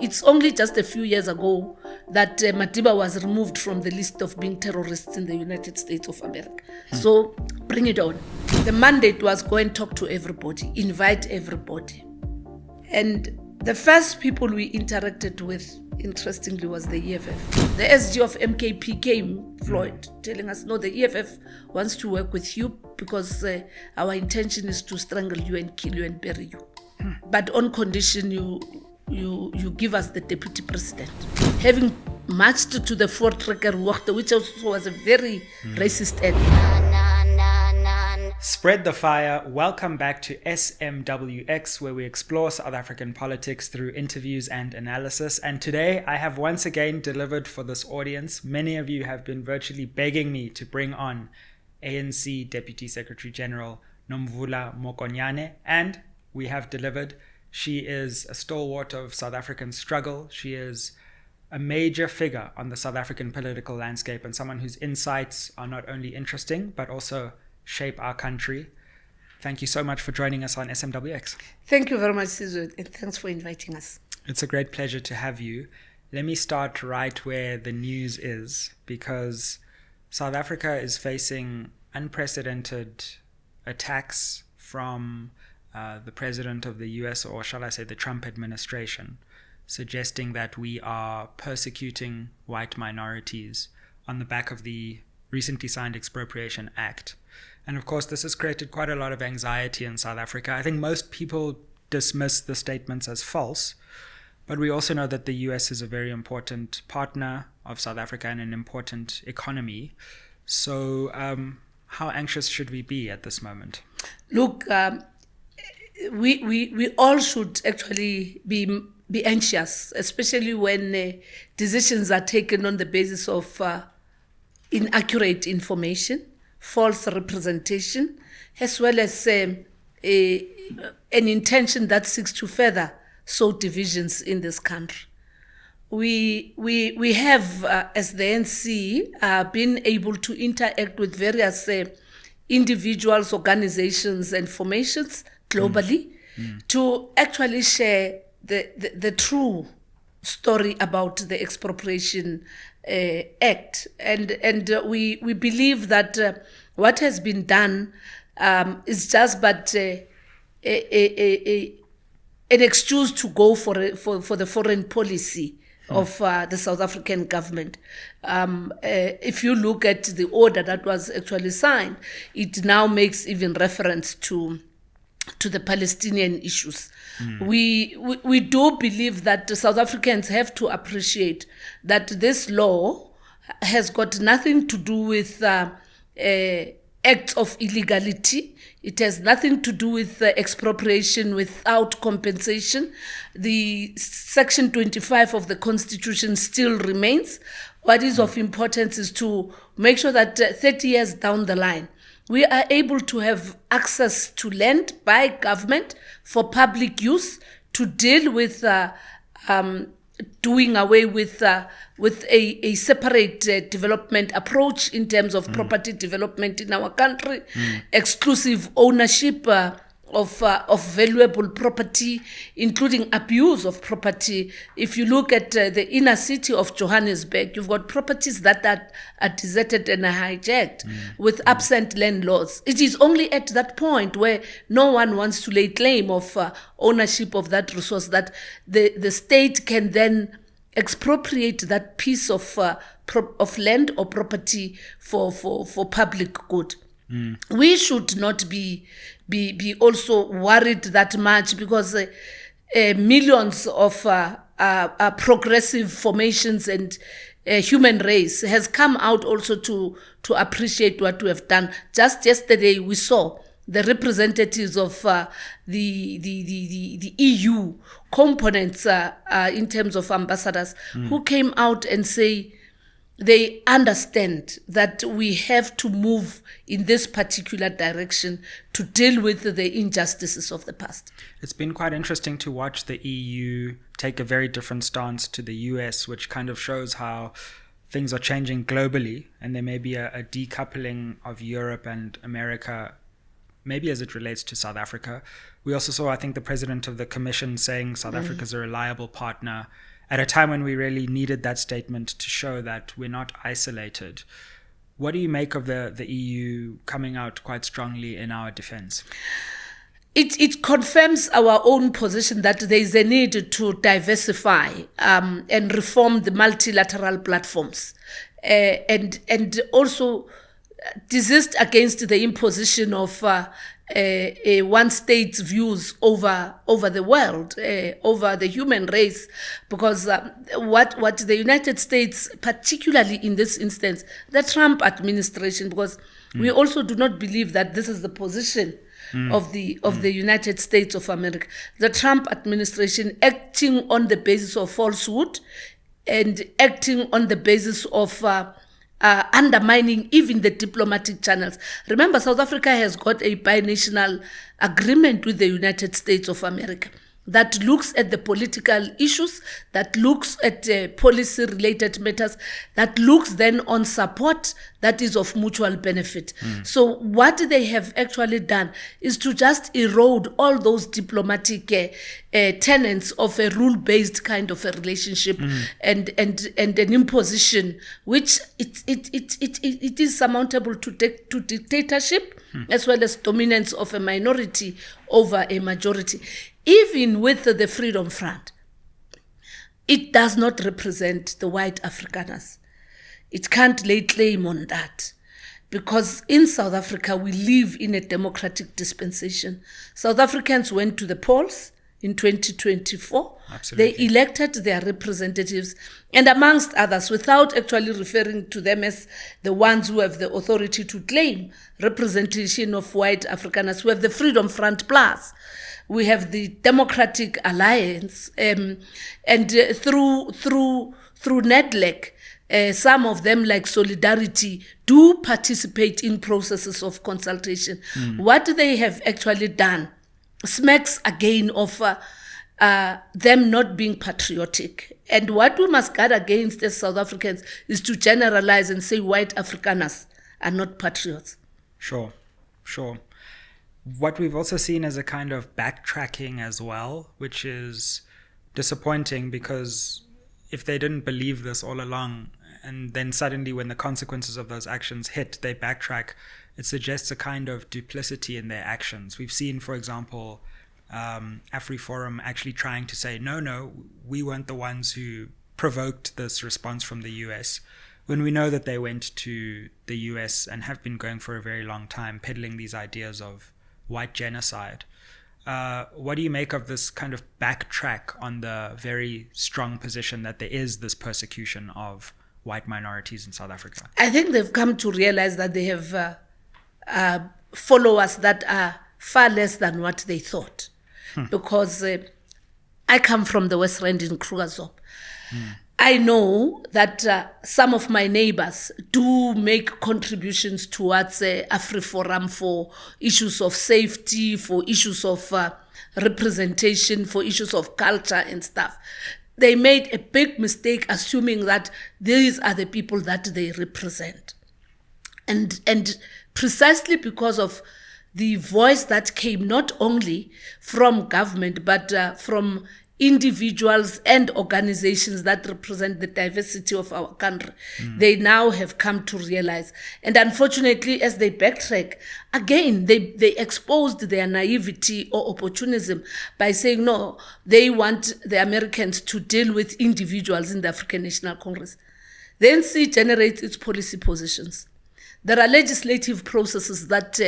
It's only just a few years ago that Madiba was removed from the list of being terrorists in the United States of America. So bring it on. The mandate was go and talk to everybody, invite everybody. And the first people we interacted with, interestingly, was the EFF. The SG of MKP came, Floyd, telling us, no, the EFF wants to work with you because our intention is to strangle you and kill you and bury you. But on condition you give us the deputy president. Having marched to the Fort Rekerwachte, which also was a very racist area. Spread the fire. Welcome back to SMWX, where we explore South African politics through interviews and analysis. And today I have once again delivered for this audience. Many of you have been virtually begging me to bring on ANC Deputy Secretary General Nomvula Mokonyane, and we have delivered. She is a stalwart of South African struggle. She is a major figure on the South African political landscape and someone whose insights are not only interesting, but also shape our country. Thank you so much for joining us on SMWX. Thank you very much, Sizwe, and thanks for inviting us. It's a great pleasure to have you. Let me start right where the news is, because South Africa is facing unprecedented attacks from the president of the US, or shall I say the Trump administration, suggesting that we are persecuting white minorities on the back of the recently signed Expropriation Act. And of course, this has created quite a lot of anxiety in South Africa. I think most people dismiss the statements as false, but we also know that the US is a very important partner of South Africa and an important economy. So how anxious should we be at this moment? Look, we all should actually be anxious, especially when decisions are taken on the basis of inaccurate information, false representation, as well as an intention that seeks to further sow divisions in this country. We have, as the ANC, been able to interact with various individuals, organizations, and formations globally to actually share the true story about the Expropriation Act. And we believe that what has been done is just but an excuse to go for the foreign policy of the South African government. If you look at the order that was actually signed, it now makes even reference to the Palestinian issues. We do believe that the South Africans have to appreciate that this law has got nothing to do with acts of illegality. It has nothing to do with expropriation without compensation. The Section 25 of the Constitution still remains. What is of importance is to make sure that 30 years down the line, we are able to have access to land by government for public use to deal with doing away with a separate development approach in terms of property development in our country, exclusive ownership of valuable property, including abuse of property. If you look at the inner city of Johannesburg, you've got properties that are deserted and hijacked with absent landlords. It is only at that point where no one wants to lay claim of ownership of that resource that the state can then expropriate that piece of land or property for public good. We should not be also worried that much, because millions of progressive formations and human race has come out also to appreciate what we have done. Just yesterday we saw the representatives of the EU components in terms of ambassadors who came out and say they understand that we have to move in this particular direction to deal with the injustices of the past. It's been quite interesting to watch the EU take a very different stance to the US, which kind of shows how things are changing globally, and there may be a decoupling of Europe and America, maybe as it relates to South Africa. We also saw, I think, the president of the commission saying South Africa is a reliable partner at a time when we really needed that statement to show that we're not isolated. What do you make of the EU coming out quite strongly in our defense? It confirms our own position that there is a need to diversify and reform the multilateral platforms, and also desist against the imposition of one state's views over the world, over the human race, because what the United States, particularly in this instance, the Trump administration, because we also do not believe that this is the position of the United States of America. The Trump administration acting on the basis of falsehood and acting on the basis of undermining even the diplomatic channels. Remember, South Africa has got a binational agreement with the United States of America that looks at the political issues, that looks at policy-related matters, that looks then on support that is of mutual benefit. So what they have actually done is to just erode all those diplomatic tenets of a rule-based kind of a relationship and an imposition, which it is surmountable to dictatorship as well as dominance of a minority over a majority. Even with the Freedom Front, it does not represent the white Afrikaners. It can't lay claim on that, because in South Africa, we live in a democratic dispensation. South Africans went to the polls in 2024. Absolutely. They elected their representatives, and amongst others, without actually referring to them as the ones who have the authority to claim representation of white Afrikaners, we have the Freedom Front Plus. We have the Democratic Alliance, and through NEDLEC, some of them, like Solidarity, do participate in processes of consultation. What they have actually done smacks again of them not being patriotic. And what we must guard against as South Africans is to generalize and say white Afrikaners are not patriots. Sure. What we've also seen is a kind of backtracking as well, which is disappointing, because if they didn't believe this all along, and then suddenly when the consequences of those actions hit, they backtrack, it suggests a kind of duplicity in their actions. We've seen, for example, Afriforum actually trying to say, no, we weren't the ones who provoked this response from the US, when we know that they went to the US and have been going for a very long time, peddling these ideas of white genocide. What do you make of this kind of backtrack on the very strong position that there is this persecution of white minorities in South Africa? I think they've come to realize that they have followers that are far less than what they thought. Because I come from the West Rand in Krugersdorp. I know that some of my neighbors do make contributions towards Afriforum for issues of safety, for issues of representation, for issues of culture and stuff. They made a big mistake assuming that these are the people that they represent. And precisely because of the voice that came not only from government, but from individuals and organizations that represent the diversity of our country, they now have come to realize. And unfortunately, as they backtrack, again, they exposed their naivety or opportunism by saying, no, they want the Americans to deal with individuals in the African National Congress. The ANC generates its policy positions. There are legislative processes that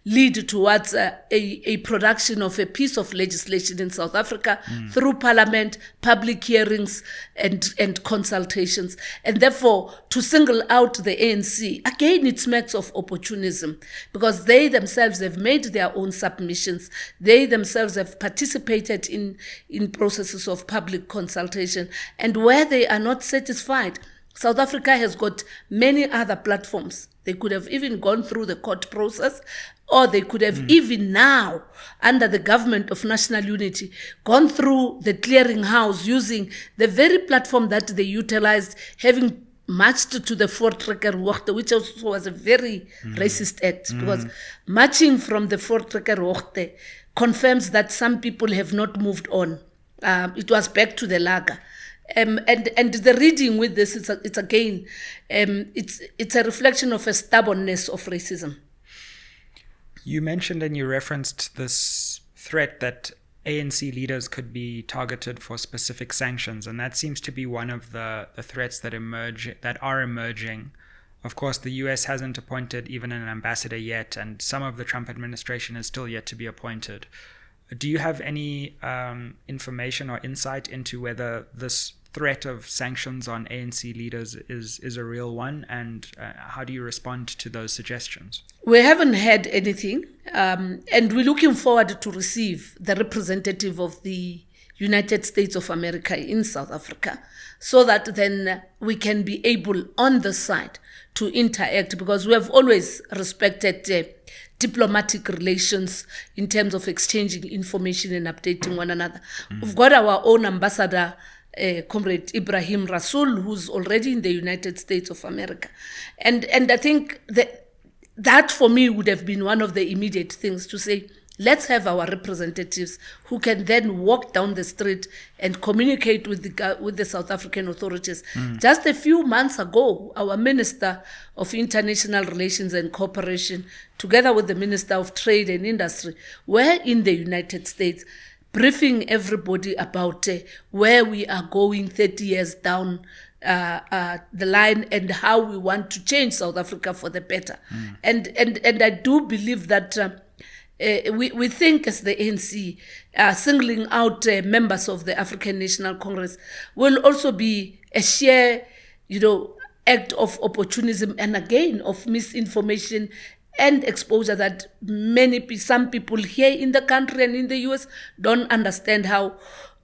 lead towards a production of a piece of legislation in South Africa through parliament, public hearings, and consultations. And therefore, to single out the ANC, again, it smacks of opportunism, because they themselves have made their own submissions. They themselves have participated in processes of public consultation. And where they are not satisfied, South Africa has got many other platforms. They could have even gone through the court process, or they could have even now, under the government of national unity, gone through the clearinghouse using the very platform that they utilized, having marched to the Voortrekkerhoogte, which also was a very racist act, because marching from the Voortrekkerhoogte confirms that some people have not moved on. It was back to the lager. And the reading with this, it's a reflection of a stubbornness of racism. You mentioned and you referenced this threat that ANC leaders could be targeted for specific sanctions, and that seems to be one of the threats that are emerging. Of course, the US hasn't appointed even an ambassador yet, and some of the Trump administration is still yet to be appointed. Do you have any information or insight into whether this threat of sanctions on ANC leaders is a real one, and how do you respond to those suggestions? We haven't had anything, and we're looking forward to receive the representative of the United States of America in South Africa, so that then we can be able on the side to interact, because we have always respected diplomatic relations in terms of exchanging information and updating one another. We've got our own ambassador, Comrade Ibrahim Rasool, who's already in the United States of America. And I think that for me would have been one of the immediate things to say, let's have our representatives who can then walk down the street and communicate with the South African authorities. Just a few months ago, our Minister of International Relations and Cooperation, together with the Minister of Trade and Industry, were in the United States, briefing everybody about where we are going 30 years down the line and how we want to change South Africa for the better. And I do believe that we think as the ANC, singling out members of the African National Congress will also be a sheer, act of opportunism and again of misinformation and exposure that some people here in the country and in the US don't understand how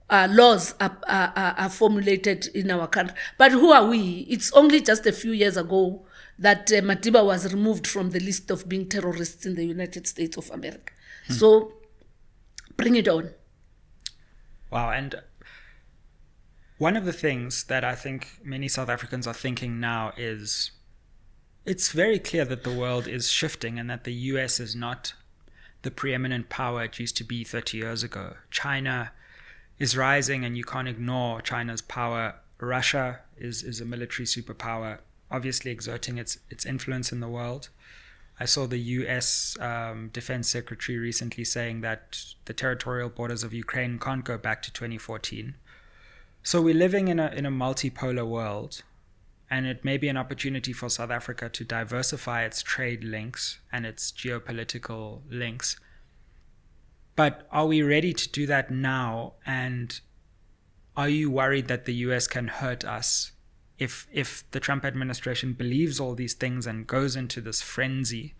laws are formulated in our country. But who are we? It's only just a few years ago that Madiba was removed from the list of being terrorists in the United States of America. So bring it on. Wow. And one of the things that I think many South Africans are thinking now is it's very clear that the world is shifting and that the US is not the preeminent power it used to be 30 years ago. China is rising and you can't ignore China's power. Russia is a military superpower, obviously exerting its influence in the world. I saw the US Defense Secretary recently saying that the territorial borders of Ukraine can't go back to 2014. So we're living in a multipolar world, and it may be an opportunity for South Africa to diversify its trade links and its geopolitical links. But are we ready to do that now? And are you worried that the US can hurt us if the Trump administration believes all these things and goes into this frenzy?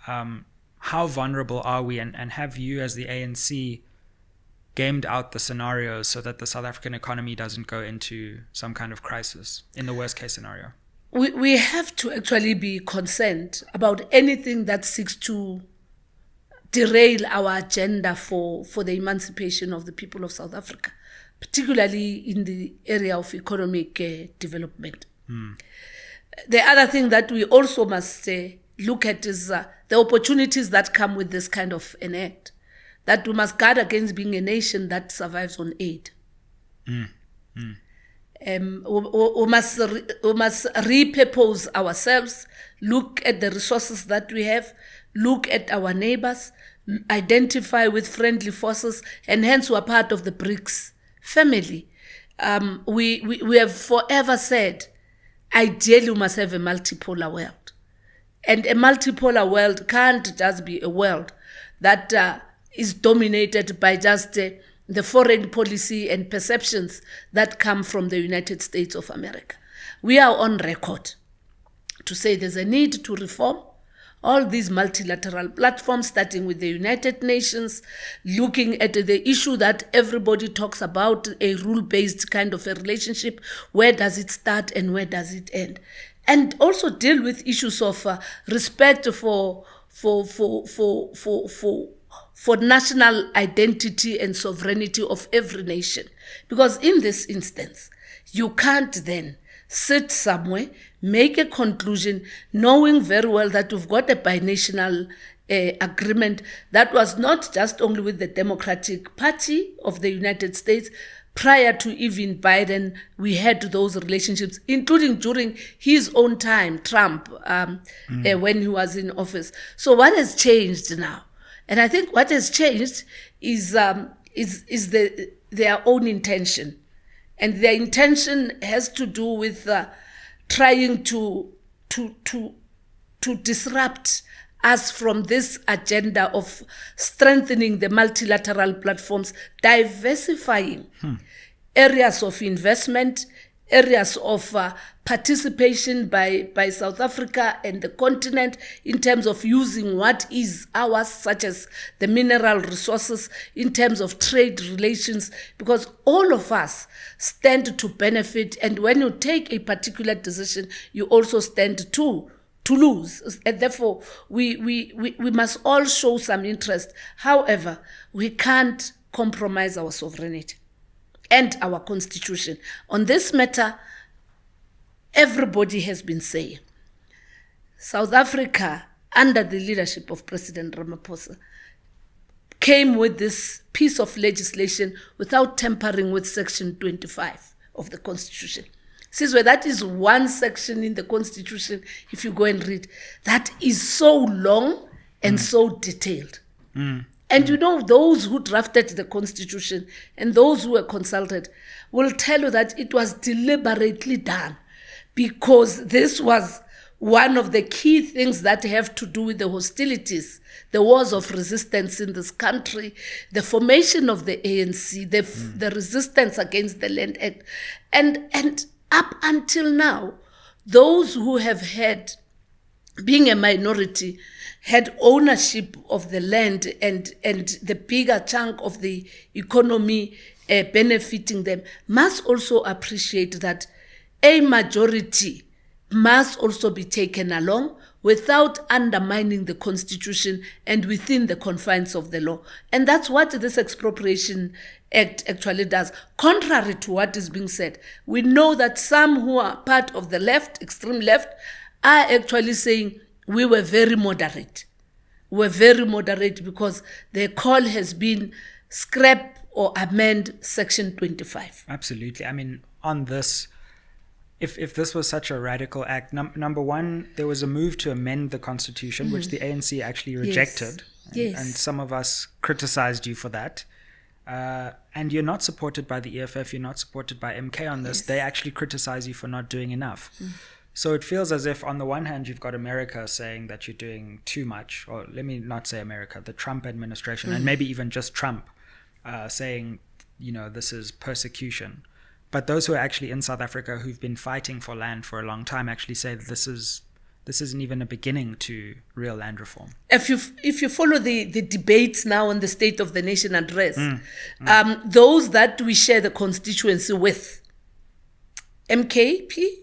How vulnerable are we? And have you, as the ANC, gamed out the scenarios so that the South African economy doesn't go into some kind of crisis in the worst case scenario? We have to actually be concerned about anything that seeks to derail our agenda for the emancipation of the people of South Africa, particularly in the area of economic development. The other thing that we also must look at is the opportunities that come with this kind of an act, that we must guard against being a nation that survives on aid. We must repurpose ourselves, look at the resources that we have, look at our neighbors, identify with friendly forces, and hence we're part of the BRICS family. We have forever said, ideally we must have a multipolar world. And a multipolar world can't just be a world that is dominated by just the foreign policy and perceptions that come from the United States of America. We are on record to say there's a need to reform all these multilateral platforms, starting with the United Nations, looking at the issue that everybody talks about, a rule-based kind of a relationship. Where does it start and where does it end? And also deal with issues of respect for national identity and sovereignty of every nation. Because in this instance, you can't then sit somewhere, make a conclusion, knowing very well that we've got a binational agreement that was not just only with the Democratic Party of the United States, prior to even Biden, we had those relationships, including during his own time, Trump, when he was in office. So what has changed now? And I think what has changed is their own intention. And their intention has to do with trying to disrupt us from this agenda of strengthening the multilateral platforms, diversifying areas of investment, areas of participation by South Africa and the continent in terms of using what is ours, such as the mineral resources, in terms of trade relations, because all of us stand to benefit. And when you take a particular decision, you also stand to lose. And therefore, we must all show some interest. However, we can't compromise our sovereignty and our constitution. On this matter, everybody has been saying South Africa, under the leadership of President Ramaphosa, came with this piece of legislation without tampering with Section 25 of the Constitution. Sizwe, that is one section in the Constitution, if you go and read, that is so long and so detailed. And you know, those who drafted the Constitution and those who were consulted will tell you that it was deliberately done, because this was one of the key things that have to do with the hostilities, the wars of resistance in this country, the formation of the ANC, the resistance against the Land Act. And up until now, those who have had, being a minority, had ownership of the land and the bigger chunk of the economy benefiting them, must also appreciate that a majority must also be taken along without undermining the Constitution and within the confines of the law. And that's what this Expropriation Act actually does. Contrary to what is being said, we know that some who are part of the left, extreme left, are actually saying we were very moderate. We're very moderate because the call has been scrap or amend Section 25. Absolutely. I mean, on this, if this was such a radical act, number one, there was a move to amend the Constitution, which the ANC actually rejected. Yes. And some of us criticized you for that. And you're not supported by the EFF, you're not supported by MK on this. They actually criticize you for not doing enough. So it feels as if on the one hand, you've got America saying that you're doing too much, or let me not say America, the Trump administration, and maybe even just Trump saying, you know, this is persecution. But those who are actually in South Africa who've been fighting for land for a long time actually say that this isn't even a beginning to real land reform. If you follow the debates now on the State of the Nation address, those that we share the constituency with, MKP,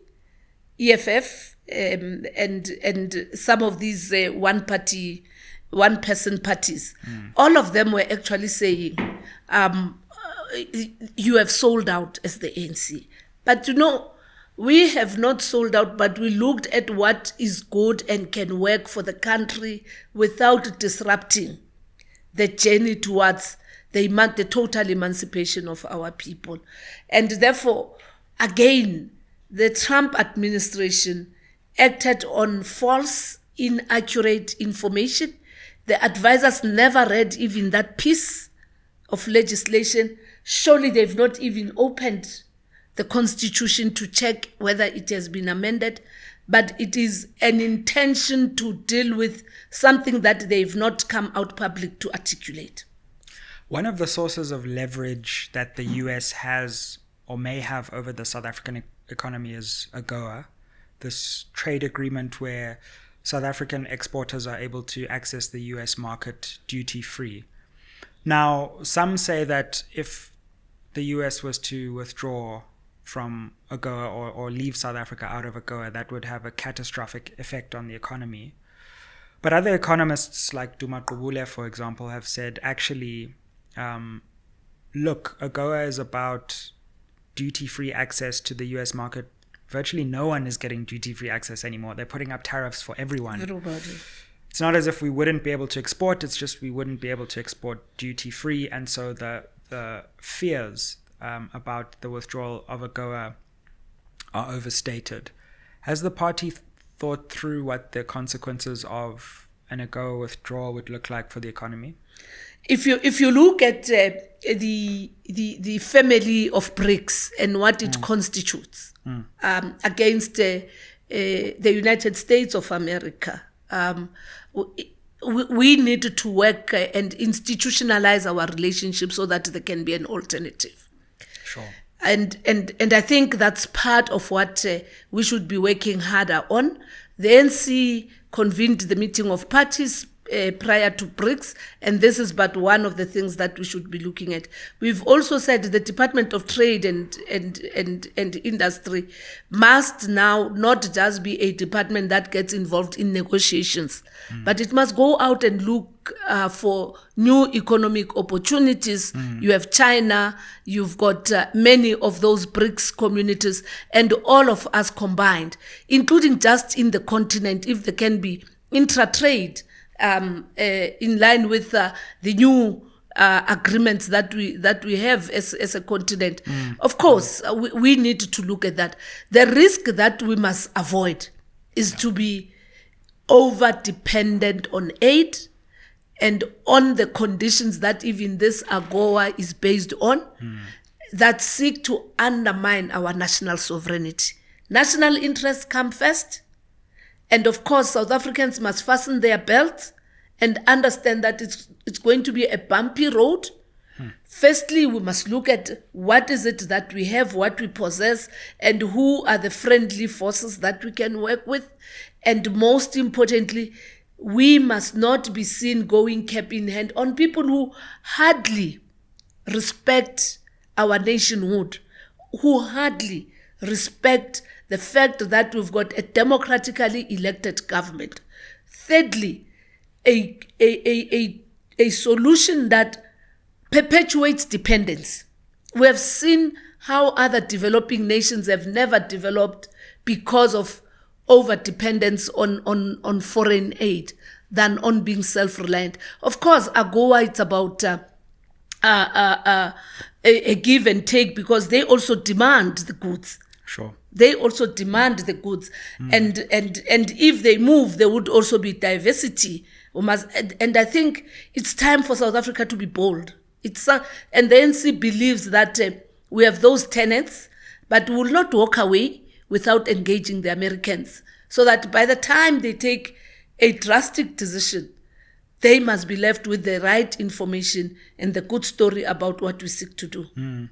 EFF, and some of these one-person parties, all of them were actually saying, you have sold out as the ANC. But you know, we have not sold out, but we looked at what is good and can work for the country without disrupting the journey towards the total emancipation of our people. And therefore, again, the Trump administration acted on false, inaccurate information. The advisors never read even that piece of legislation. Surely they've not even opened the Constitution to check whether it has been amended, but it is an intention to deal with something that they've not come out public to articulate. One of the sources of leverage that the US has or may have over the South African economy is AGOA, this trade agreement where South African exporters are able to access the US market duty-free. Now, some say that if the US was to withdraw from AGOA or leave South Africa out of AGOA, that would have a catastrophic effect on the economy. But other economists like Duma Qubule, for example, have said, actually, look, AGOA is about duty-free access to the US market. Virtually no one is getting duty-free access anymore. They're putting up tariffs for everyone. Everybody. It's not as if we wouldn't be able to export, it's just we wouldn't be able to export duty-free. And so the fears about the withdrawal of AGOA are overstated. Has the party thought through what the consequences of an AGOA withdrawal would look like for the economy? If you look at the family of BRICS and what it constitutes against the United States of America, we need to work and institutionalize our relationship so that there can be an alternative. Sure. And I think that's part of what we should be working harder on. The ANC convened the meeting of parties prior to BRICS, and this is but one of the things that we should be looking at. We've also said the Department of Trade and Industry must now not just be a department that gets involved in negotiations, but it must go out and look for new economic opportunities. You have China, you've got many of those BRICS communities, and all of us combined, including just in the continent, if there can be intra-trade in line with the new agreements that we have as a continent. Of course, we need to look at that. The risk that we must avoid is to be over-dependent on aid and on the conditions that even this AGOA is based on, that seek to undermine our national sovereignty. National interests come first. And of course, South Africans must fasten their belts and understand that it's going to be a bumpy road. Firstly, we must look at what is it that we have, what we possess, and who are the friendly forces that we can work with. And most importantly, we must not be seen going cap in hand on people who hardly respect our nationhood, who hardly respect the fact that we've got a democratically elected government. Thirdly, a solution that perpetuates dependence. We have seen how other developing nations have never developed because of over-dependence on foreign aid than on being self-reliant. Of course, AGOA, it's about a give and take because they also demand the goods. Sure. They also demand the goods. And if they move, there would also be diversity. And I think it's time for South Africa to be bold. And the ANC believes that we have those tenets, but we will not walk away without engaging the Americans, so that by the time they take a drastic decision, they must be left with the right information and the good story about what we seek to do.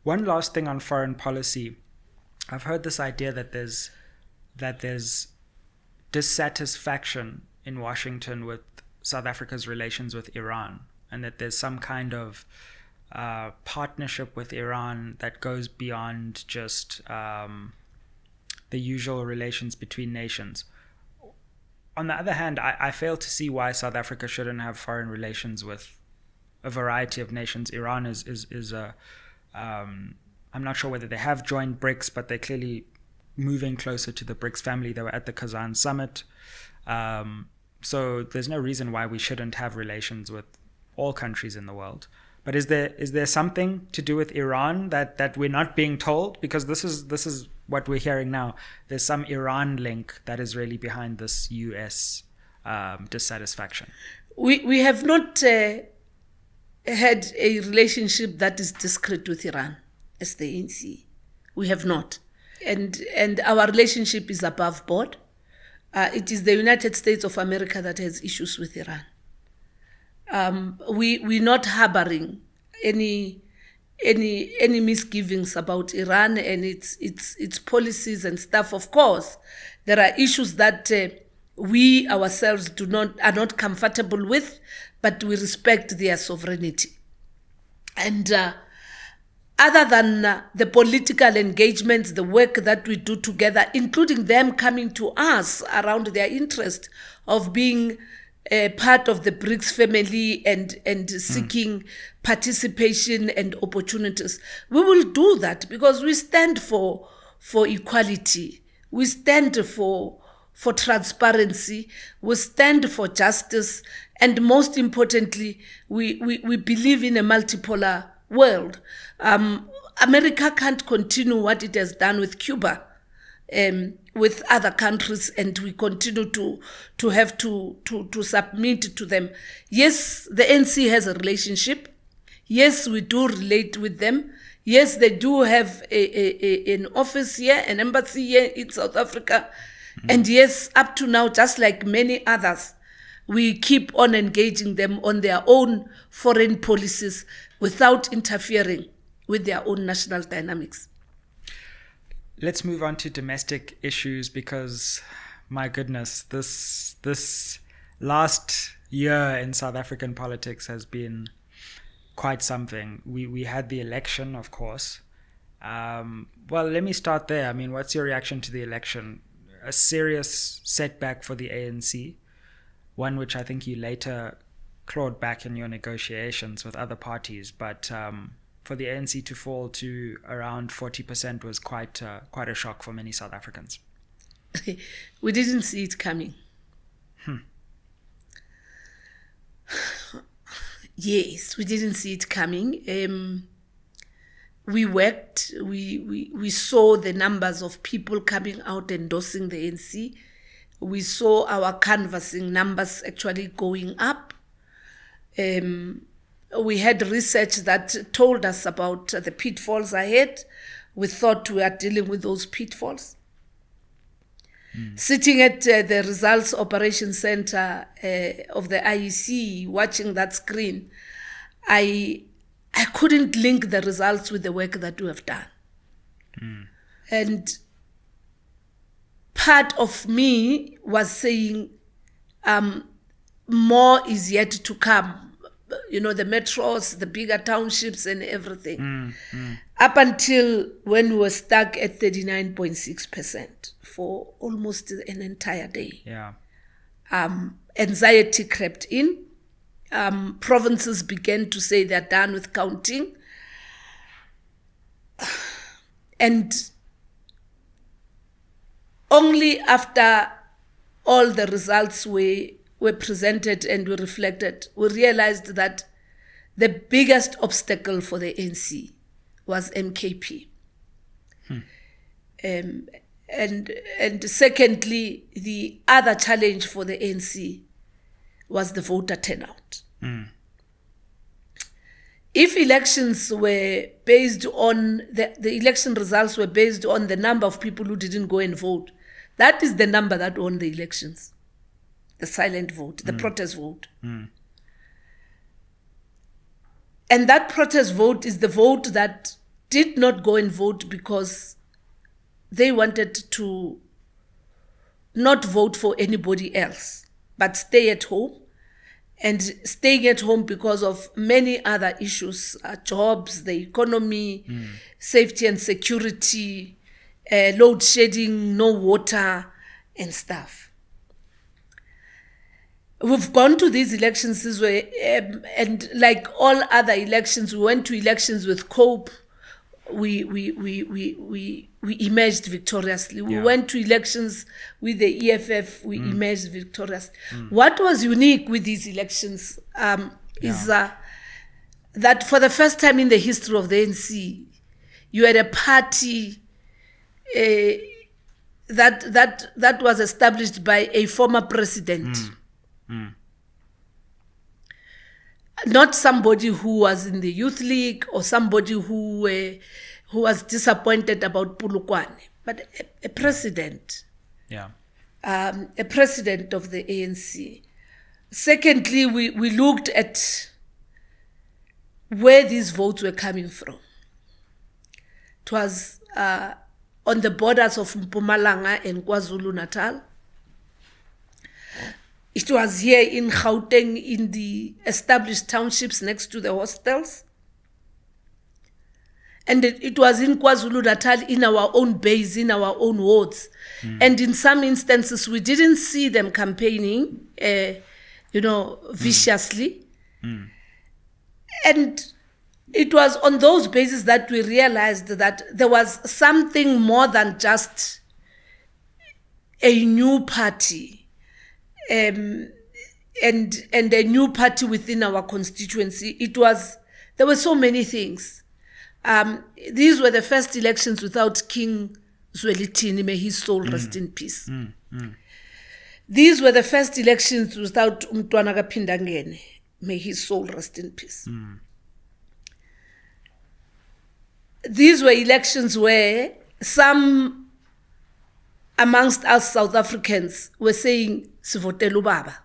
One last thing on foreign policy. I've heard this idea that there's dissatisfaction in Washington with South Africa's relations with Iran, and that there's some kind of partnership with Iran that goes beyond just the usual relations between nations. On the other hand, I fail to see why South Africa shouldn't have foreign relations with a variety of nations. Iran is a I'm not sure whether they have joined BRICS, but they're clearly moving closer to the BRICS family. They were at the Kazan summit. So there's no reason why we shouldn't have relations with all countries in the world. But is there something to do with Iran that we're not being told? Because this is what we're hearing now. There's some Iran link that is really behind this US dissatisfaction. We have not had a relationship that is discreet with Iran as the ANC. We have not. And our relationship is above board. It is the United States of America that has issues with Iran. We're not harboring any misgivings about Iran and its policies and stuff. Of course, there are issues that we ourselves are not comfortable with, but we respect their sovereignty. And other than the political engagements, the work that we do together, including them coming to us around their interest of being part of the BRICS family and seeking participation and opportunities, we will do that because we stand for equality. We stand for transparency. We stand for justice. And most importantly, we believe in a multipolar world. America can't continue what it has done with Cuba, with other countries, and we continue to have to submit to them. Yes, the ANC has a relationship. Yes, we do relate with them. Yes, they do have an office here, an embassy here in South Africa. And yes, up to now, just like many others, we keep on engaging them on their own foreign policies without interfering with their own national dynamics. Let's move on to domestic issues, because, my goodness, this last year in South African politics has been quite something. We had the election, of course. Well, let me start there. I mean, what's your reaction to the election? A serious setback for the ANC, one which I think you later clawed back in your negotiations with other parties, but for the ANC to fall to around 40% was quite a shock for many South Africans. We didn't see it coming. Yes, we didn't see it coming. We worked, we saw the numbers of people coming out endorsing the ANC. We saw our canvassing numbers actually going up. We had research that told us about the pitfalls ahead. We thought we are dealing with those pitfalls. Sitting at the Results Operation Center of the IEC, watching that screen, I couldn't link the results with the work that we have done. And part of me was saying, more is yet to come. You know, the metros, the bigger townships and everything. Up until when we were stuck at 39.6% for almost an entire day. Yeah. Anxiety crept in. Provinces began to say they're done with counting. And only after all the results were presented and we reflected, we realized that the biggest obstacle for the ANC was MKP. And secondly, the other challenge for the ANC was the voter turnout. If elections were based on, the election results were based on the number of people who didn't go and vote, that is the number that won the elections. The silent vote, the protest vote. And that protest vote is the vote that did not go and vote because they wanted to not vote for anybody else, but stay at home. And staying at home because of many other issues, jobs, the economy, safety and security, load shedding, no water and stuff. We've gone to these elections this way, and like all other elections, we went to elections with cope. We emerged victoriously. We went to elections with the EFF. We emerged victorious. What was unique with these elections is that for the first time in the history of the ANC, you had a party that was established by a former president. Not somebody who was in the youth league or somebody who was disappointed about Polokwane, but a president. A president of the ANC. Secondly, we looked at where these votes were coming from. It was on the borders of Mpumalanga and KwaZulu-Natal. It was here in Gauteng, in the established townships next to the hostels. And it was in KwaZulu-Natal, in our own base, in our own wards. And in some instances, we didn't see them campaigning, viciously. And it was on those bases that we realized that there was something more than just a new party. And a new party within our constituency. It was there were so many things. These were the first elections without King Zwelithini, may his soul rest in peace. These were the first elections without Umntwana kaPhindangene, may his soul rest in peace. These were elections where some amongst us South Africans were saying, Sivotela ubaba.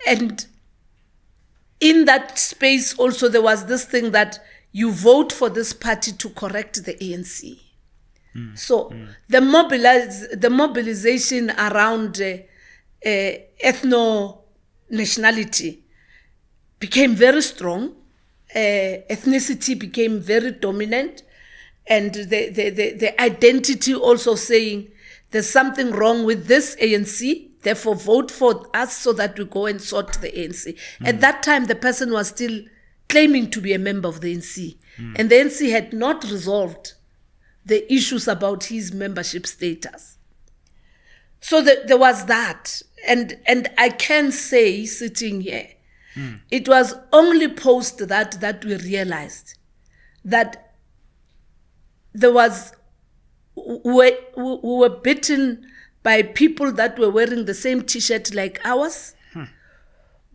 And in that space also there was this thing that you vote for this party to correct the ANC. So the mobilization around ethno-nationality became very strong. Ethnicity became very dominant, and the identity also saying there's something wrong with this ANC, therefore vote for us so that we go and sort the ANC. At that time, the person was still claiming to be a member of the ANC, and the ANC had not resolved the issues about his membership status. So there was that, and I can say, sitting here, it was only post that we realized that there was, we were bitten by people that were wearing the same T-shirt like ours.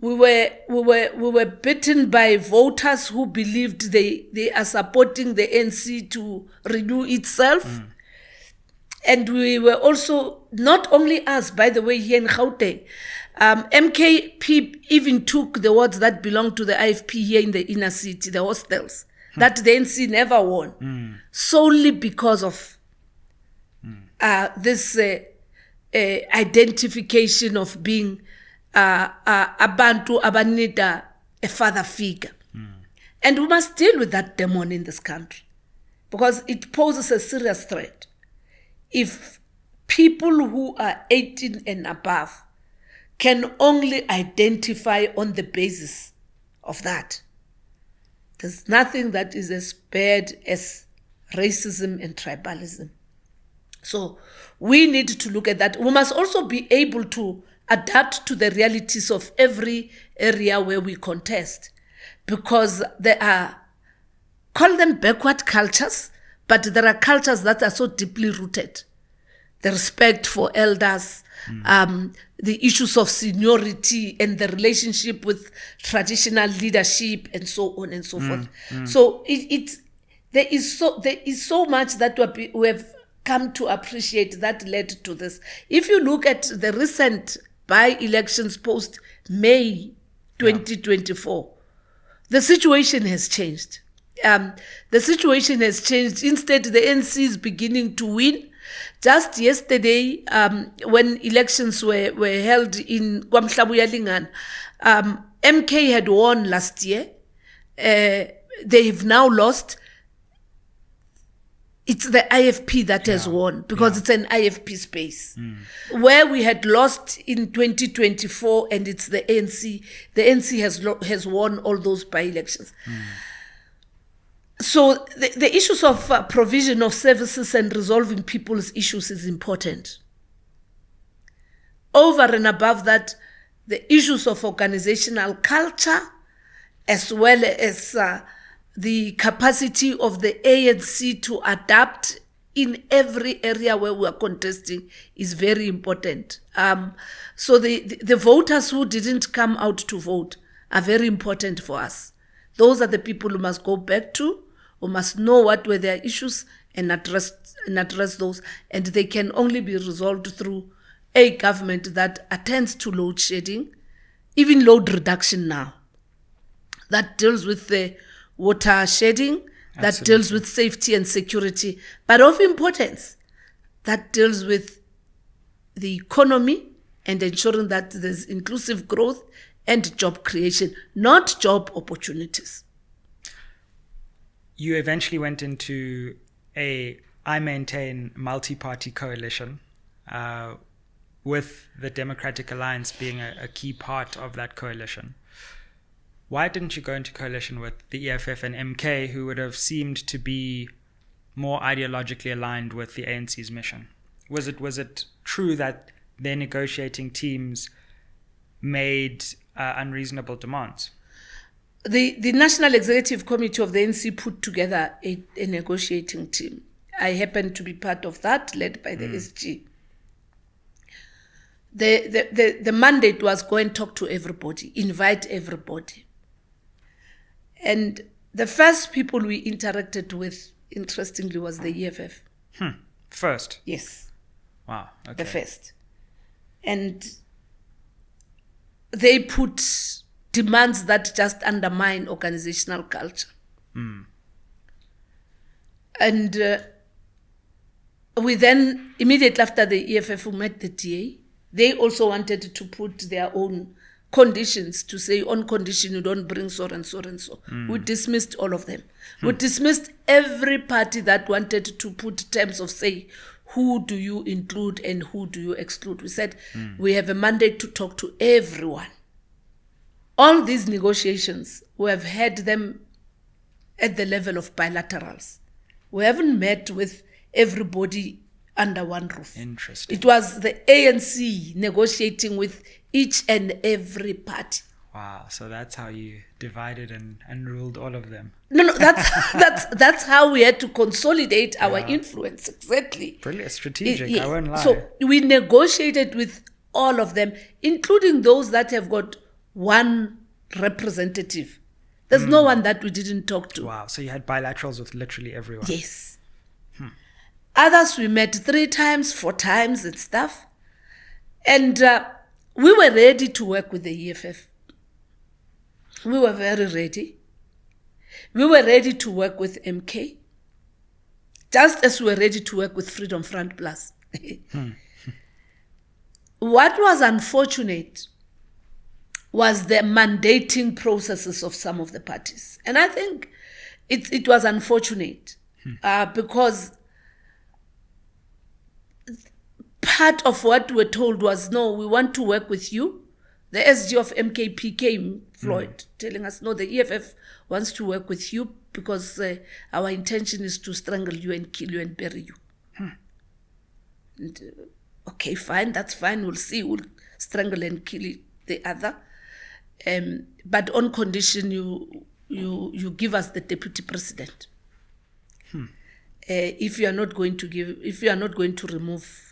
We were bitten by voters who believed they are supporting the ANC to renew itself. And we were also, not only us, by the way, here in Gauteng, MKP even took the wards that belong to the IFP here in the inner city, the hostels, that the ANC never won, solely because of this identification of being abantu abanida, a father figure. And we must deal with that demon in this country because it poses a serious threat. If people who are 18 and above can only identify on the basis of that, there's nothing that is as bad as racism and tribalism. So we need to look at that. We must also be able to adapt to the realities of every area where we contest, because there are, call them backward cultures, but there are cultures that are so deeply rooted. The respect for elders, the issues of seniority and the relationship with traditional leadership and so on and so forth. So there is so much that we have come to appreciate that led to this. If you look at the recent by-elections post-May 2024, the situation has changed. The situation has changed. Instead, the ANC is beginning to win. Just yesterday, when elections were held in KwaMhlabuya-Lingana, MK had won last year. They have now lost. It's the IFP that has won because it's an IFP space. Where we had lost in 2024 and it's the ANC. The ANC has won all those by-elections. So the issues of provision of services and resolving people's issues is important. Over and above that, the issues of organizational culture as well as the capacity of the ANC to adapt in every area where we are contesting is very important. So the voters who didn't come out to vote are very important for us. Those are the people who must go back to, who must know what were their issues and address those. And they can only be resolved through a government that attends to load shedding, even load reduction now, that deals with the water shedding, that deals with safety and security, but of importance, that deals with the economy and ensuring that there's inclusive growth and job creation, not job opportunities. You eventually went into I maintain, multi-party coalition, with the Democratic Alliance being a key part of that coalition. Why didn't you go into coalition with the EFF and MK, who would have seemed to be more ideologically aligned with the ANC's mission? Was it true that their negotiating teams made unreasonable demands? The National Executive Committee of the ANC put together a negotiating team. I happened to be part of that, led by the SG. The mandate was go and talk to everybody, invite everybody. And the first people we interacted with, interestingly, was the EFF. First? Yes. Wow. Okay. The first. And they put demands that just undermine organizational culture. And we then, immediately after the EFF met the DA, they also wanted to put their own conditions to say, on condition you don't bring so and so and so. We dismissed all of them. We dismissed every party that wanted to put terms of say, who do you include and who do you exclude? We said, we have a mandate to talk to everyone. All these negotiations, we have had them at the level of bilaterals. We haven't met with everybody under one roof. Interesting. It was the ANC negotiating with each and every party. Wow. So that's how you divided and ruled all of them. No, that's how we had to consolidate our influence. Exactly. Brilliant. Strategic. Yes. I won't lie. So we negotiated with all of them, including those that have got one representative. There's no one that we didn't talk to. Wow. So you had bilaterals with literally everyone. Yes. Others we met 3 times, 4 times and stuff. And we were ready to work with the EFF. We were very ready. We were ready to work with MK, just as we were ready to work with Freedom Front Plus. What was unfortunate was the mandating processes of some of the parties. And I think it was unfortunate because part of what we were told was, no, we want to work with you. The SG of MKP came, Floyd, telling us, no, the EFF wants to work with you because our intention is to strangle you and kill you and bury you. And, okay, fine, that's fine. We'll see. We'll strangle and kill the other. But on condition you give us the deputy president. If you are not going to remove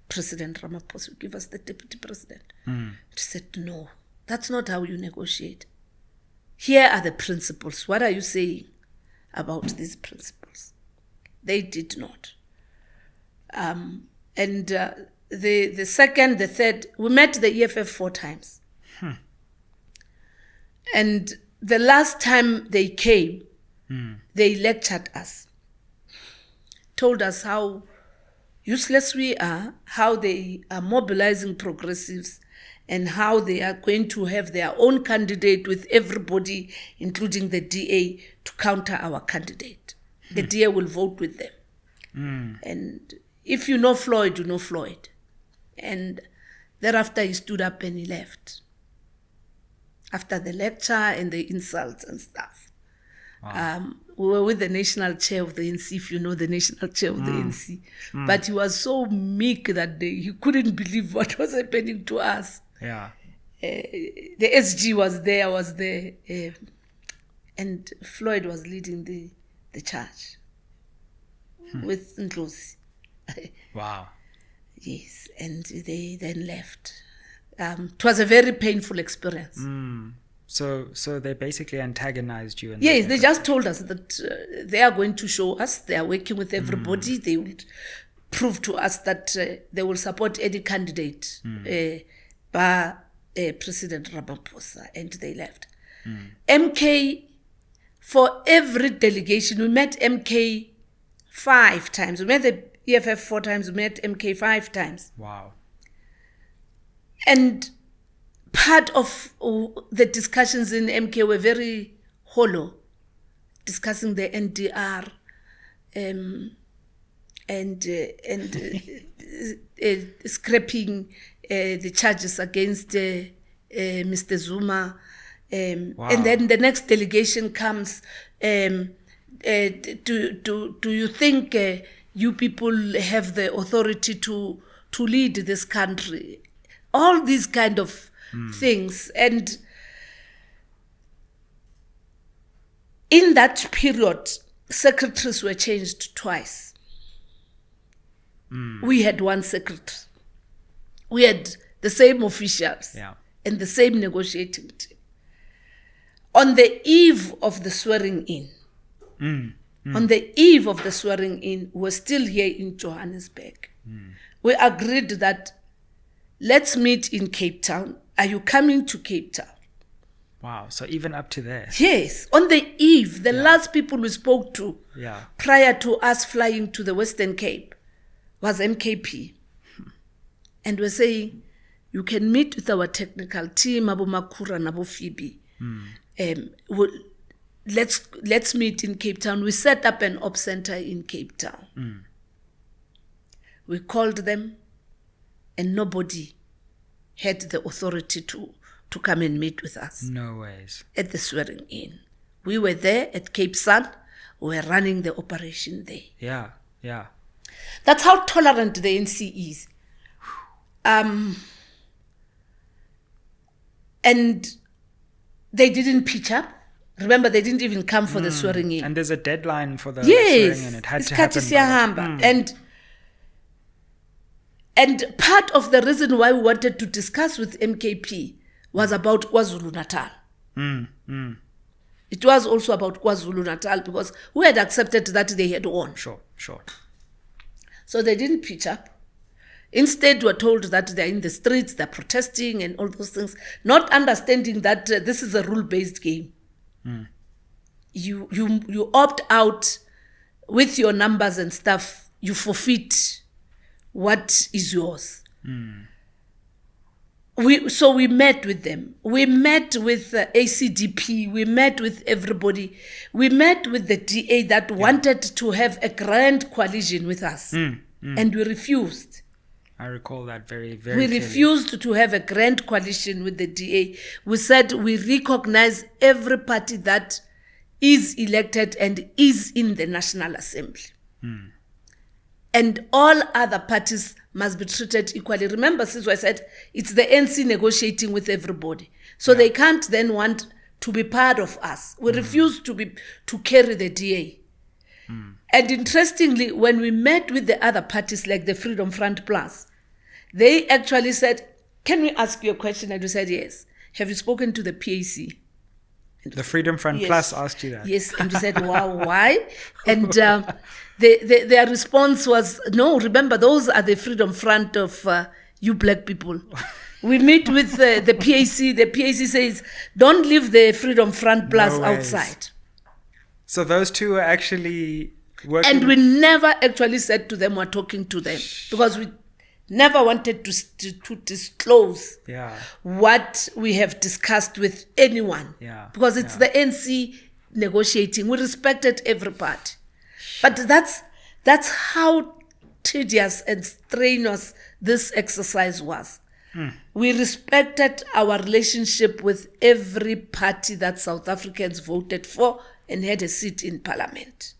President Ramaphosa, give us the deputy president. He said, no, that's not how you negotiate. Here are the principles. What are you saying about these principles? They did not. And the second, the third, we met the EFF 4 times. And the last time they came, they lectured us, told us how useless we are, how they are mobilizing progressives, and how they are going to have their own candidate with everybody, including the DA, to counter our candidate. The DA will vote with them. And if you know Floyd, you know Floyd. And thereafter he stood up and he left. After the lecture and the insults and stuff. Wow. We were with the national chair of the ANC, if you know the national chair of the ANC. But he was so meek that day, he couldn't believe what was happening to us. Yeah. The SG was there, and Floyd was leading the charge with Ndlozi. Wow. Yes, and they then left. It was a very painful experience. So they basically antagonized you. Yes, they just told us that they are going to show us, they are working with everybody, they will prove to us that they will support any candidate by President Ramaphosa, and they left. MK, for every delegation, we met MK 5 times. We met the EFF 4 times, we met MK 5 times. Wow. And part of the discussions in MK were very hollow, discussing the NDR and scrapping the charges against Mr. Zuma. Wow. And then the next delegation comes. Do you think you people have the authority to lead this country? All these kind of things. And in that period, secretaries were changed twice. We had one secretary. We had the same officials and the same negotiating team. On the eve of the swearing in, on the eve of the swearing in, we're still here in Johannesburg. We agreed that let's meet in Cape Town. Are you coming to Cape Town? Wow, so even up to there. Yes, on the eve, the last people we spoke to prior to us flying to the Western Cape was MKP. And we're saying, you can meet with our technical team, Abu Makura and Abu Phoebe. Let's meet in Cape Town. We set up an op center in Cape Town. We called them, and nobody had the authority to come and meet with us. No ways. At the swearing in. We were there at Cape Sun. We were running the operation there. Yeah. That's how tolerant the ANC is. And they didn't pitch up. Remember, they didn't even come for the swearing in. And there's a deadline for the swearing in. It had to happen. And part of the reason why we wanted to discuss with MKP was about KwaZulu-Natal. It was also about KwaZulu-Natal because we had accepted that they had won. Sure. So they didn't pitch up. Instead, we're told that they're in the streets, they're protesting and all those things, not understanding that this is a rule-based game. You opt out with your numbers and stuff, you forfeit what is yours. So we met with them. We met with ACDP. We met with everybody. We met with the DA that wanted to have a grand coalition with us. And we refused. I recall that very, very We clearly. refused to have a grand coalition with the DA. We said we recognize every party that is elected and is in the National Assembly. And all other parties must be treated equally. Remember, since I said it's the NC negotiating with everybody. So they can't then want to be part of us. We refuse to carry the DA. And interestingly, when we met with the other parties like the Freedom Front Plus, they actually said, can we ask you a question? And we said, yes. Have you spoken to the PAC? The Freedom Front Plus asked you that? Yes. And we said, wow, why? And their response was, no, remember, those are the Freedom Front of you black people. We meet with the PAC. The PAC says, don't leave the Freedom Front Plus outside. So those two were actually working. And we never actually said to them, we're talking to them. Because we never wanted to disclose what we have discussed with anyone. Because it's the NC negotiating. We respected every part. But that's how tedious and strenuous this exercise was. We respected our relationship with every party that South Africans voted for and had a seat in parliament.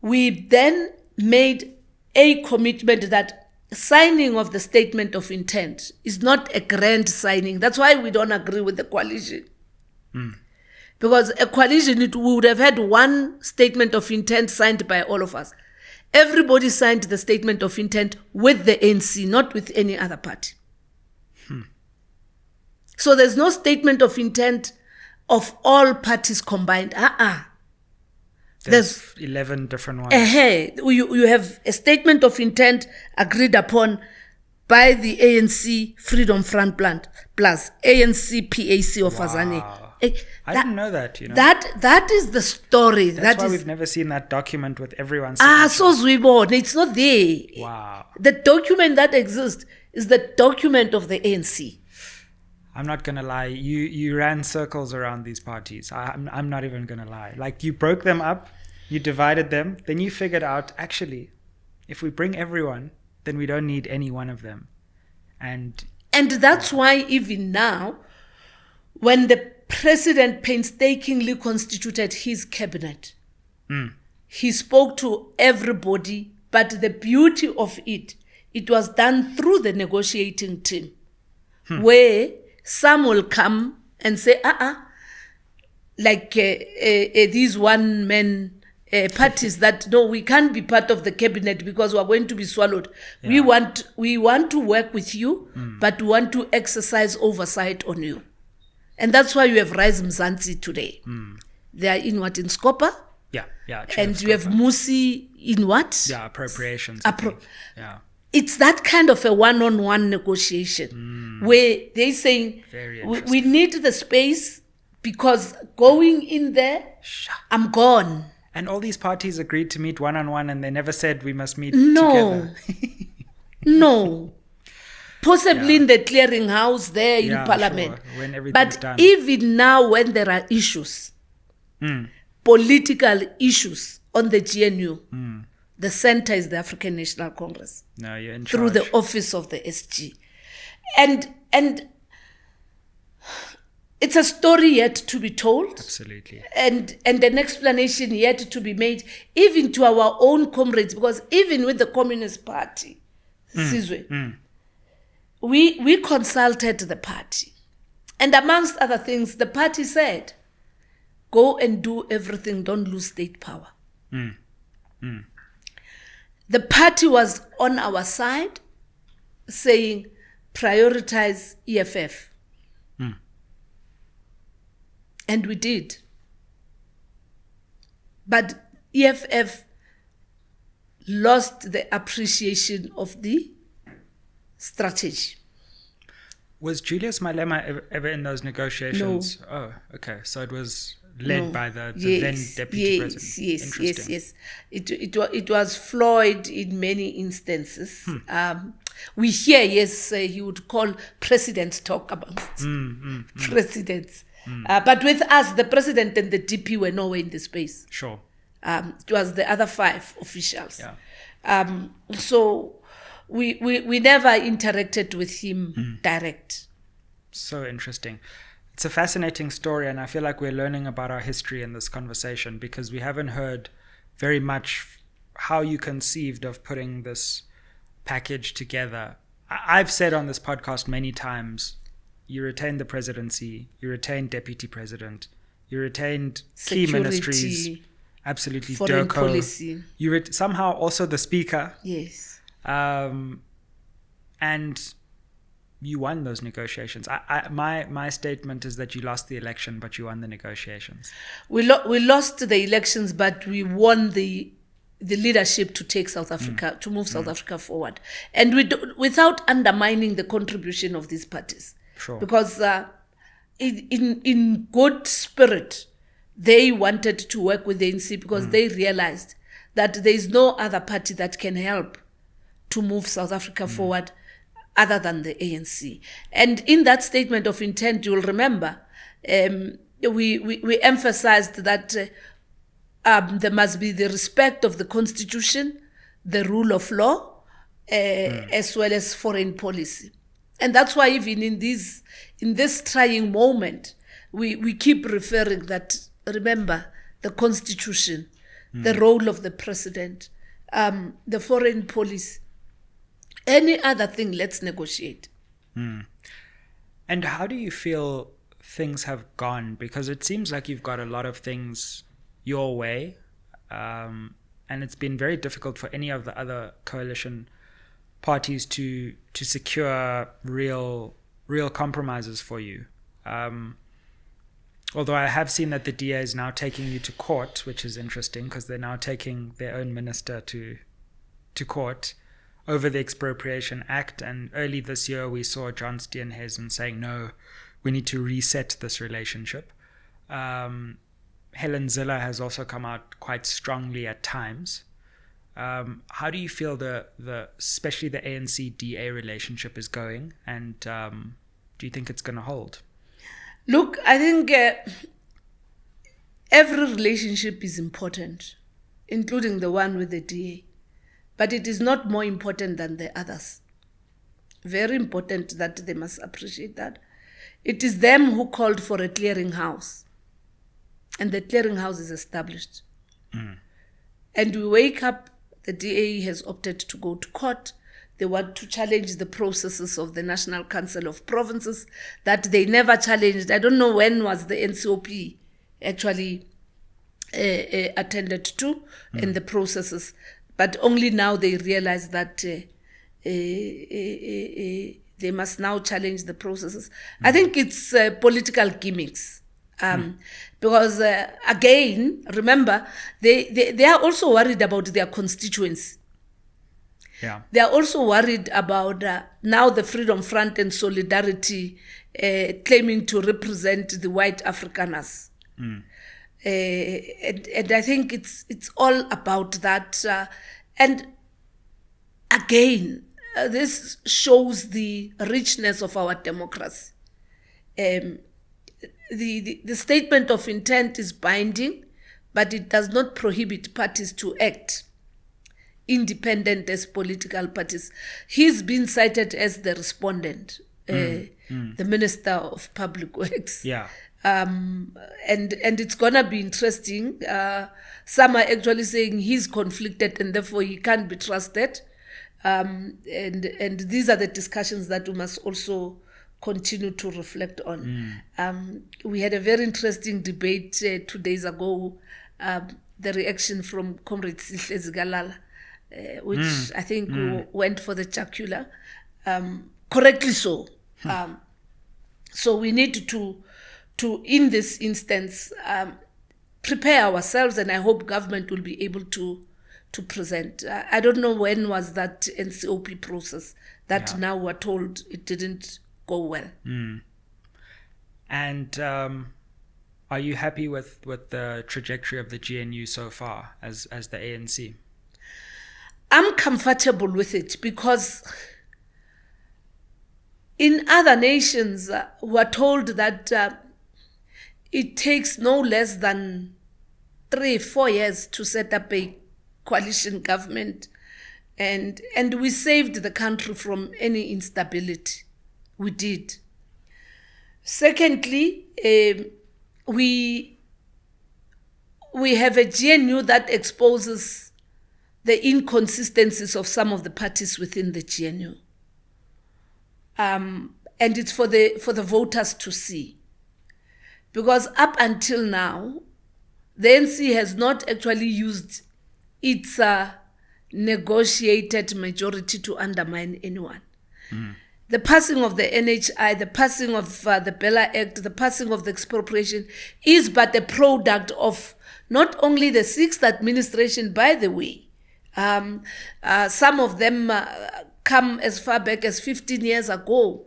We then made a commitment that signing of the statement of intent is not a grand signing. That's why we don't agree with the coalition. Because a coalition, we would have had one statement of intent signed by all of us. Everybody signed the statement of intent with the ANC, not with any other party. So there's no statement of intent of all parties combined. There's 11 different ones. You have a statement of intent agreed upon by the ANC Freedom Front Plus ANC PAC of Faizan. I didn't know that, That is the story. That's why we've never seen that document with everyone's so Zwibo. It's not there. Wow. The document that exists is the document of the ANC. I'm not going to lie. You ran circles around these parties. I'm not even going to lie. Like, you broke them up, you divided them, then you figured out, actually, if we bring everyone, then we don't need any one of them. And that's why even now, when the president painstakingly constituted his cabinet, he spoke to everybody, but the beauty of it was done through the negotiating team. where some will come and say, like these one-man parties that, no, we can't be part of the cabinet because we are going to be swallowed. Yeah. We want to work with you, but we want to exercise oversight on you. And that's why you have Rise Mzansi today. They are in what? In Scopa? Yeah. And you have Musi in what? Yeah, appropriations. Yeah. It's that kind of a one-on-one negotiation where they're saying, we need the space because going in there, I'm gone. And all these parties agreed to meet one-on-one and they never said we must meet together. No. Possibly in the clearinghouse there in Parliament. Sure. When everything's done. Even now when there are issues, political issues on the GNU, the center is the African National Congress. No, you're in charge. Through the office of the SG. And it's a story yet to be told. Absolutely. And an explanation yet to be made, even to our own comrades, because even with the Communist Party, Sizwe, we consulted the party. And amongst other things, the party said, go and do everything, don't lose state power. The party was on our side, saying, prioritize EFF. And we did. But EFF lost the appreciation of the strategy. Was Julius Malema ever in those negotiations? No. Oh, okay. So it was led by the then deputy president. Yes. It was Floyd in many instances. We hear, he would call presidents talk about presidents. But with us, the president and the DP were nowhere in the space. Sure. It was the other 5 officials. Yeah. So we never interacted with him direct. So interesting. It's a fascinating story, and I feel like we're learning about our history in this conversation because we haven't heard very much how you conceived of putting this package together. I've said on this podcast many times, you retained the presidency, you retained deputy president, you retained key ministries, absolutely, foreign policy. You somehow also the speaker. Yes. And you won those negotiations. My statement is that you lost the election, but you won the negotiations. We lost the elections, but we won the leadership to take South Africa, to move South Africa forward. And without undermining the contribution of these parties. Sure. Because in good spirit, they wanted to work with the ANC because they realized that there is no other party that can help to move South Africa forward other than the ANC. And in that statement of intent, you'll remember, we emphasized that there must be the respect of the Constitution, the rule of law, as well as foreign policy. And that's why even in this trying moment, we keep referring that, remember, the Constitution, the role of the president, the foreign policy, any other thing, let's negotiate. And how do you feel things have gone? Because it seems like you've got a lot of things your way, and it's been very difficult for any of the other coalition parties to secure real compromises for you. Although I have seen that the DA is now taking you to court, which is interesting because they're now taking their own minister to court over the Expropriation Act. And early this year, we saw John Steenhuisen saying, no, we need to reset this relationship. Helen Zille has also come out quite strongly at times. How do you feel especially the ANC-DA relationship is going? And do you think it's going to hold? Look, I think every relationship is important, including the one with the DA. But it is not more important than the others. Very important that they must appreciate that. It is them who called for a clearinghouse. And the clearinghouse is established. And we wake up, the DA has opted to go to court. They want to challenge the processes of the National Council of Provinces that they never challenged. I don't know when was the NCOP actually attended to in the processes, but only now they realize that they must now challenge the processes. I think it's political gimmicks. Because again, remember, they are also worried about their constituents. Yeah. They are also worried about now the Freedom Front and Solidarity claiming to represent the white Afrikaners. And I think it's all about that. And again, this shows the richness of our democracy. The statement of intent is binding, but it does not prohibit parties to act independent as political parties. He's been cited as the respondent, the Minister of Public Works. Yeah. And it's gonna be interesting. Some are actually saying he's conflicted and therefore he can't be trusted. And these are the discussions that we must also continue to reflect on. We had a very interesting debate 2 days ago, the reaction from Comrade Sihle Zikalala, which I think went for the jugular, correctly so. So we need to in this instance, prepare ourselves, and I hope government will be able to present. I don't know when was that NCOP process that now we're told it didn't go well. And are you happy with the trajectory of the GNU so far as the ANC? I'm comfortable with it because in other nations we're told that it takes no less than 3-4 years to set up a coalition government, and we saved the country from any instability. We did. Secondly, we have a GNU that exposes the inconsistencies of some of the parties within the GNU. And it's for the voters to see. Because up until now, the ANC has not actually used its negotiated majority to undermine anyone. The passing of the NHI, the passing of the Bella Act, the passing of the expropriation is but a product of not only the 6th administration, by the way. Some of them come as far back as 15 years ago.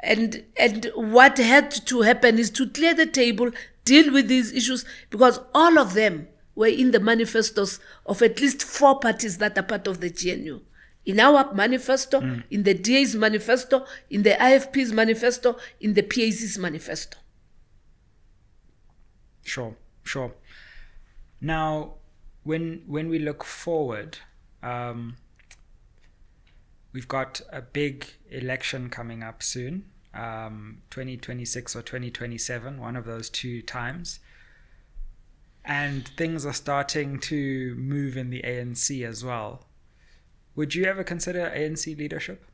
And what had to happen is to clear the table, deal with these issues, because all of them were in the manifestos of at least 4 parties that are part of the GNU. In our manifesto, in the DA's manifesto, in the IFP's manifesto, in the PAC's manifesto. Sure. Now, when we look forward, we've got a big election coming up soon, 2026 or 2027, one of those 2 times. And things are starting to move in the ANC as well. Would you ever consider ANC leadership?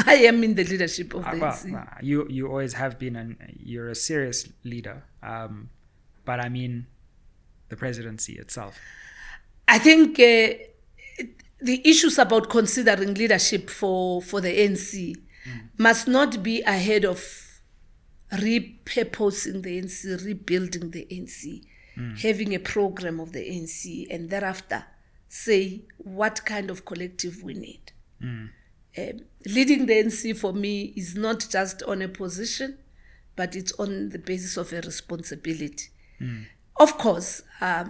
I am in the leadership of the ANC. Well, you always have been, and you're a serious leader. But I mean, the presidency itself. I think the issues about considering leadership for the ANC must not be ahead of repurposing the ANC, rebuilding the ANC, having a program of the ANC, and thereafter say what kind of collective we need. Leading the ANC for me is not just on a position, but it's on the basis of a responsibility. Of course, I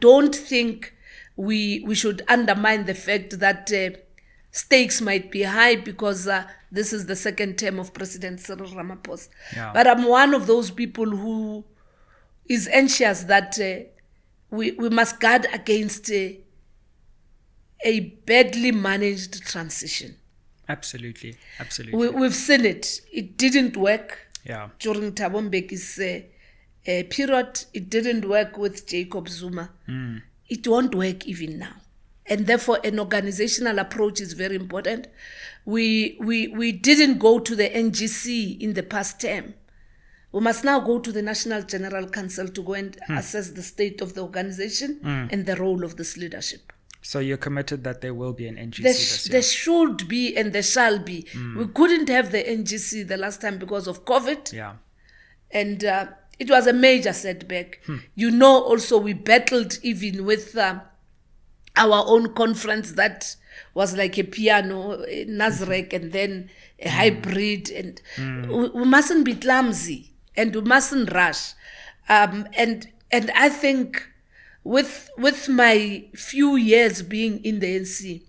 don't think we should undermine the fact that stakes might be high because this is the 2nd term of President Cyril Ramaphosa. Yeah. But I'm one of those people who is anxious that we must guard against a badly managed transition. Absolutely. We've seen it. It didn't work during Thabo Mbeki's period. It didn't work with Jacob Zuma. It won't work even now. and therefore an organizational approach is very important. We didn't go to the NGC in the past term. We must now go to the National General Council to go and assess the state of the organization and the role of this leadership. So you're committed that there will be an NGC this year? There should be and there shall be. We couldn't have the NGC the last time because of COVID. Yeah. And it was a major setback. You know, also we battled even with our own conference that was like a piano, a Nazareth, and then a hybrid. And we mustn't be clumsy and we mustn't rush. And I think with my few years being in the ANC,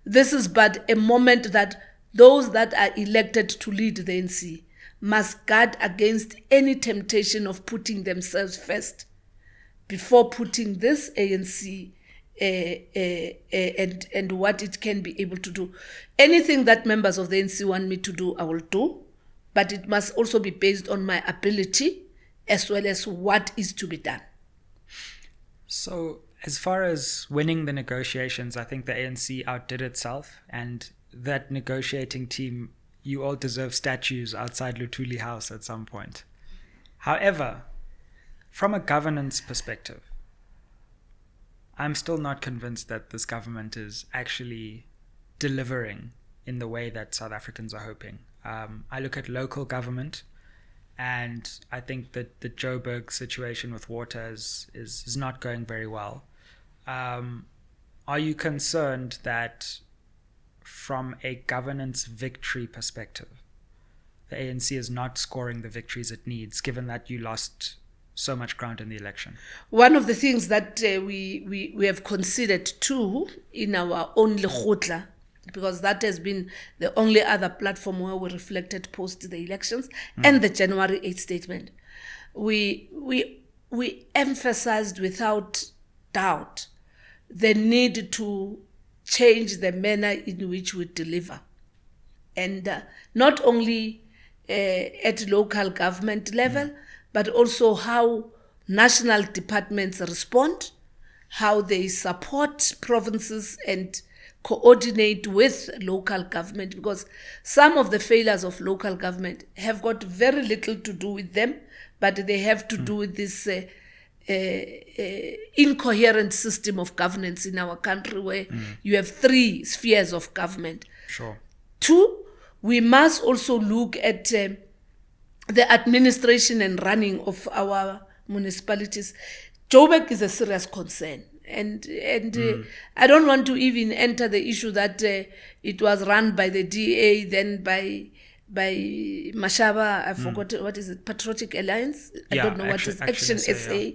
this is but a moment that those that are elected to lead the ANC must guard against any temptation of putting themselves first before putting this ANC and what it can be able to do. Anything that members of the ANC want me to do, I will do, but it must also be based on my ability as well as what is to be done. So as far as winning the negotiations, I think the ANC outdid itself, and that negotiating team, you all deserve statues outside Luthuli House at some point. However, from a governance perspective, I'm still not convinced that this government is actually delivering in the way that South Africans are hoping. I look at local government, and I think that the Joburg situation with water is not going very well. Are you concerned that from a governance victory perspective, the ANC is not scoring the victories it needs, given that you lost so much ground in the election? One of the things that we have considered too in our own Lekgotla, because that has been the only other platform where we reflected post the elections and the January 8th statement, we emphasized without doubt the need to change the manner in which we deliver. And not only at local government level, but also how national departments respond, how they support provinces and coordinate with local government, because some of the failures of local government have got very little to do with them, but they have to do with this incoherent system of governance in our country where you have three spheres of government. Sure. Two, we must also look at the administration and running of our municipalities. Joburg is a serious concern. And I don't want to even enter the issue that it was run by the DA, then by Mashaba, I forgot what is it, Patriotic Alliance? I don't know what is Action SA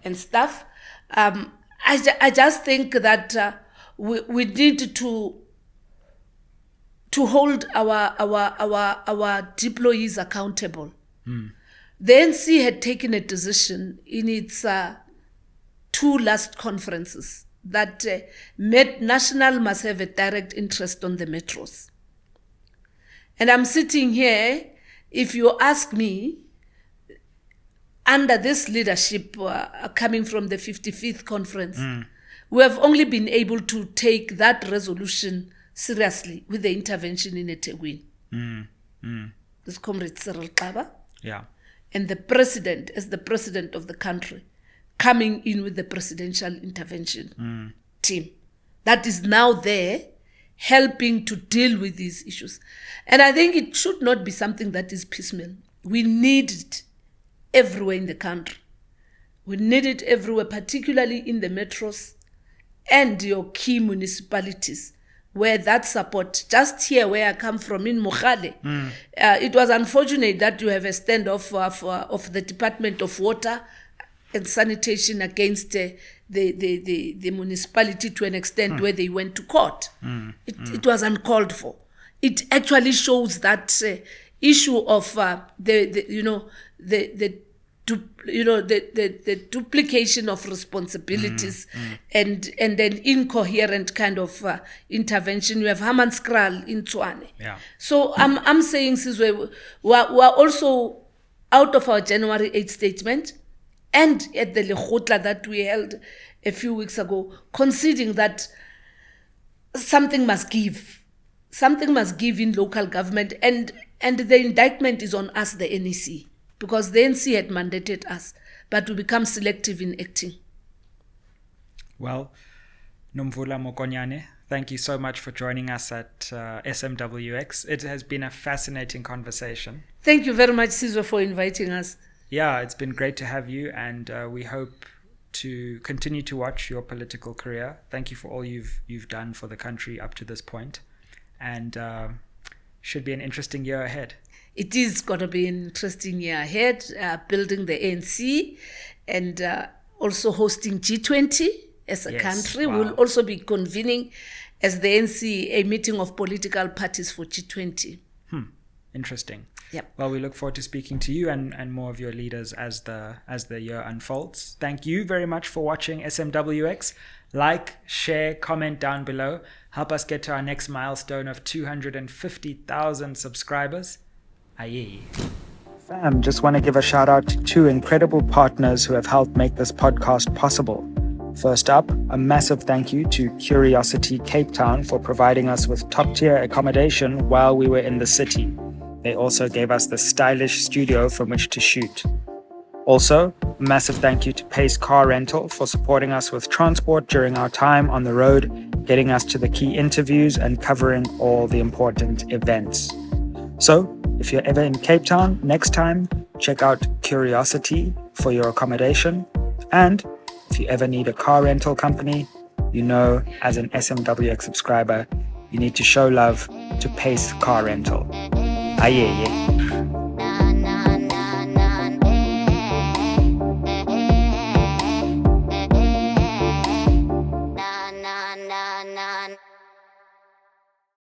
and stuff. I just think that we need to hold our deployees accountable. The ANC had taken a decision in its two last conferences that national must have a direct interest on the metros. And I'm sitting here, if you ask me, under this leadership coming from the 55th conference, we have only been able to take that resolution seriously with the intervention in eThekwini. This Comrade Cyril Xaba. Yeah. And the president, as the president of the country, coming in with the presidential intervention team that is now there helping to deal with these issues. And I think it should not be something that is piecemeal. We need it everywhere in the country. We need it everywhere, particularly in the metros and your key municipalities, where that support, just here where I come from in Mogale, it was unfortunate that you have a standoff of the Department of Water and Sanitation against the municipality to an extent where they went to court. It was uncalled for. It actually shows that issue of the duplication of responsibilities and an incoherent kind of intervention. You have Hammanskraal in Tshwane. Yeah. So I'm saying, Sizwe, we're also out of our January 8th statement. and at the Lekgotla that we held a few weeks ago, conceding that something must give. Something must give in local government, and the indictment is on us, the NEC, because the NC had mandated us, but we become selective in acting. Well, Nomvula Mokonyane, thank you so much for joining us at SMWX. It has been a fascinating conversation. Thank you very much, Sizwe, for inviting us. Yeah, it's been great to have you, and we hope to continue to watch your political career. Thank you for all you've done for the country up to this point, and should be an interesting year ahead. It is going to be an interesting year ahead, building the ANC and also hosting G20 as a country. Wow. We'll also be convening as the ANC a meeting of political parties for G20. Interesting. Yep. Well, we look forward to speaking to you and more of your leaders as the year unfolds. Thank you very much for watching SMWX. Like, share, comment down below. Help us get to our next milestone of 250,000 subscribers. Aye. Fam, just want to give a shout out to two incredible partners who have helped make this podcast possible. First up, a massive thank you to Curiosity Cape Town for providing us with top-tier accommodation while we were in the city. They also gave us the stylish studio from which to shoot. Also, a massive thank you to Pace Car Rental for supporting us with transport during our time on the road, getting us to the key interviews and covering all the important events. So, if you're ever in Cape Town next time, check out Curiosity for your accommodation. And if you ever need a car rental company, you know, as an SMWX subscriber, you need to show love to Pace Car Rental. Aye.